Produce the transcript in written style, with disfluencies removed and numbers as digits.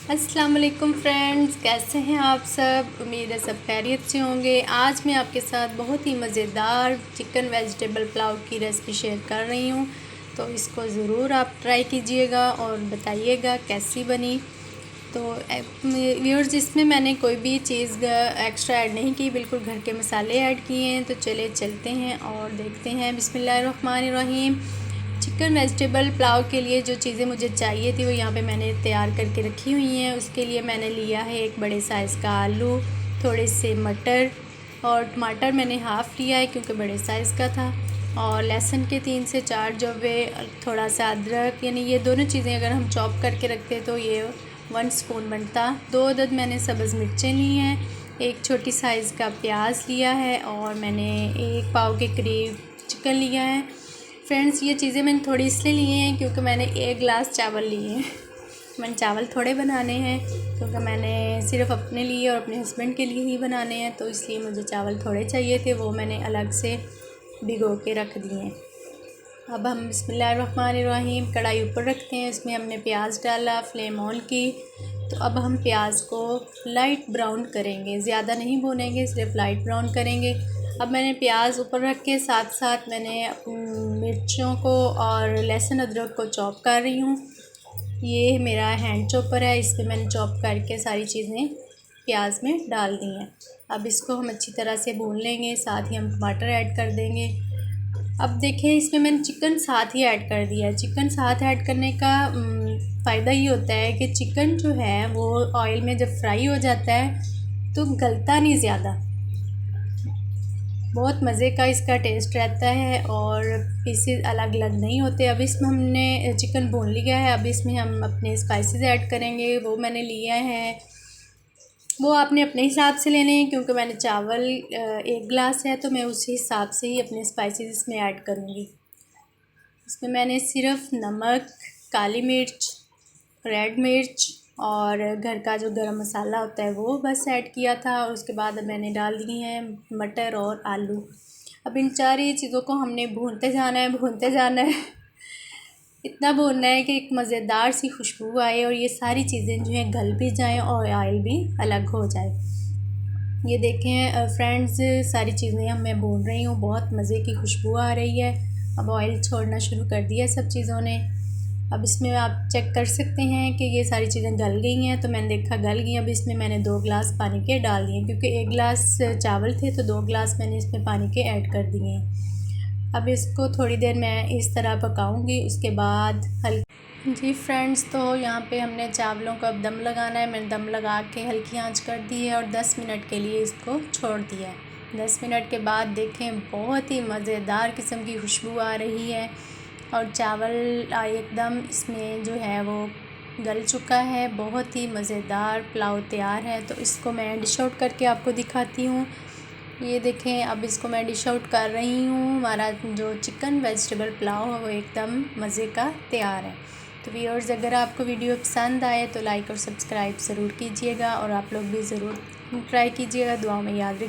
अस्सलाम वालेकुम फ्रेंड्स, कैसे हैं आप सब। उम्मीद है सब खैरियत से होंगे। आज मैं आपके साथ बहुत ही मज़ेदार चिकन वेजिटेबल पुलाव की रेसिपी शेयर कर रही हूँ, तो इसको ज़रूर आप ट्राई कीजिएगा और बताइएगा कैसी बनी। तो व्यूअर्स, इसमें मैंने कोई भी चीज़ एक्स्ट्रा ऐड नहीं की, बिल्कुल घर के मसाले ऐड किए हैं। तो चलते हैं और देखते हैं। बिस्मिल्लाहिर्रहमानिर्रहीम। चिकन वेजिटेबल पुलाव के लिए जो चीज़ें मुझे चाहिए थी वो यहाँ पे मैंने तैयार करके रखी हुई हैं। उसके लिए मैंने लिया है एक बड़े साइज़ का आलू, थोड़े से मटर और टमाटर मैंने हाफ़ लिया है क्योंकि बड़े साइज़ का था, और लहसुन के 3 से 4 जवे, थोड़ा सा अदरक। यानी ये दोनों चीज़ें अगर हम चॉप करके रखते तो ये 1 स्पून बनता। 2 अदद मैंने सब्ज़ मिर्चें ली हैं, एक छोटी साइज़ का प्याज लिया है और मैंने 1 पाव के करीब चिकन लिया है। फ्रेंड्स, ये चीज़ें मैंने थोड़ी इसलिए ली हैं क्योंकि मैंने 1 गिलास चावल लिए हैं। मैंने चावल थोड़े बनाने हैं क्योंकि मैंने सिर्फ़ अपने लिए और अपने हस्बैंड के लिए ही बनाने हैं, तो इसलिए मुझे चावल थोड़े चाहिए थे, वो मैंने अलग से भिगो के रख दिए हैं। अब हम बिस्मिल्लाहिर्रहमानिर्रहीम कढ़ाई ऊपर रखते हैं। इसमें हमने प्याज डाला, फ्लेम ऑन की। तो अब हम प्याज को लाइट ब्राउन करेंगे, ज़्यादा नहीं भूनेंगे, सिर्फ लाइट ब्राउन करेंगे। अब मैंने प्याज ऊपर रख के साथ साथ मैंने मिर्चों को और लहसुन अदरक को चॉप कर रही हूँ। ये मेरा हैंड चॉपर है, इस पर मैंने चॉप करके सारी चीज़ें प्याज में डाल दी हैं। अब इसको हम अच्छी तरह से भून लेंगे, साथ ही हम टमाटर ऐड कर देंगे। अब देखें, इसमें मैंने चिकन साथ ही ऐड कर दिया है। चिकन साथ ऐड करने का फ़ायदा ये होता है कि चिकन जो है वो ऑयल में जब फ्राई हो जाता है तो गलता नहीं ज़्यादा, बहुत मज़े का इसका टेस्ट रहता है और पीसेस अलग अलग नहीं होते। अब इसमें हमने चिकन भून लिया है, अब इसमें हम अपने स्पाइसेस ऐड करेंगे। वो मैंने लिया है, वो आपने अपने हिसाब से लेने हैं क्योंकि मैंने चावल 1 गिलास है तो मैं उसी हिसाब से ही अपने स्पाइसेस इसमें ऐड करूँगी। इसमें मैंने सिर्फ नमक, काली मिर्च, रेड मिर्च और घर का जो गरम मसाला होता है वो बस ऐड किया था, और उसके बाद मैंने डाल दिए हैं मटर और आलू। अब इन सारी चीज़ों को हमने भूनते जाना है इतना भूनना है कि एक मज़ेदार सी खुशबू आए और ये सारी चीज़ें जो हैं गल भी जाएं और ऑयल भी अलग हो जाए। ये देखें फ्रेंड्स, सारी चीज़ें मैं भून रही हूँ, बहुत मज़े की खुशबू आ रही है। अब ऑयल छोड़ना शुरू कर दिया सब चीज़ों ने। अब इसमें आप चेक कर सकते हैं कि ये सारी चीज़ें गल गई हैं, तो मैंने देखा गल गई। अब इसमें मैंने 2 गिलास पानी के डाल दिए क्योंकि 1 गिलास चावल थे तो 2 गिलास मैंने इसमें पानी के ऐड कर दिए हैं। अब इसको थोड़ी देर मैं इस तरह पकाऊंगी, उसके बाद जी फ्रेंड्स, तो यहाँ पे हमने चावलों को अब दम लगाना है। मैंने दम लगा के हल्की आंच कर दी है और 10 मिनट के लिए इसको छोड़ दिया है। 10 मिनट के बाद देखें, बहुत ही मज़ेदार किस्म की खुशबू आ रही है और चावल एकदम इसमें जो है वो गल चुका है। बहुत ही मज़ेदार पुलाव तैयार है। तो इसको मैं डिश आउट करके आपको दिखाती हूँ। ये देखें, अब इसको मैं डिश आउट कर रही हूँ। हमारा जो चिकन वेजिटेबल पुलाव है वो एकदम मज़े का तैयार है। तो व्यूअर्स, अगर आपको वीडियो पसंद आए तो लाइक और सब्सक्राइब ज़रूर कीजिएगा और आप लोग भी ज़रूर ट्राई कीजिएगा। दुआओं में याद रखिए।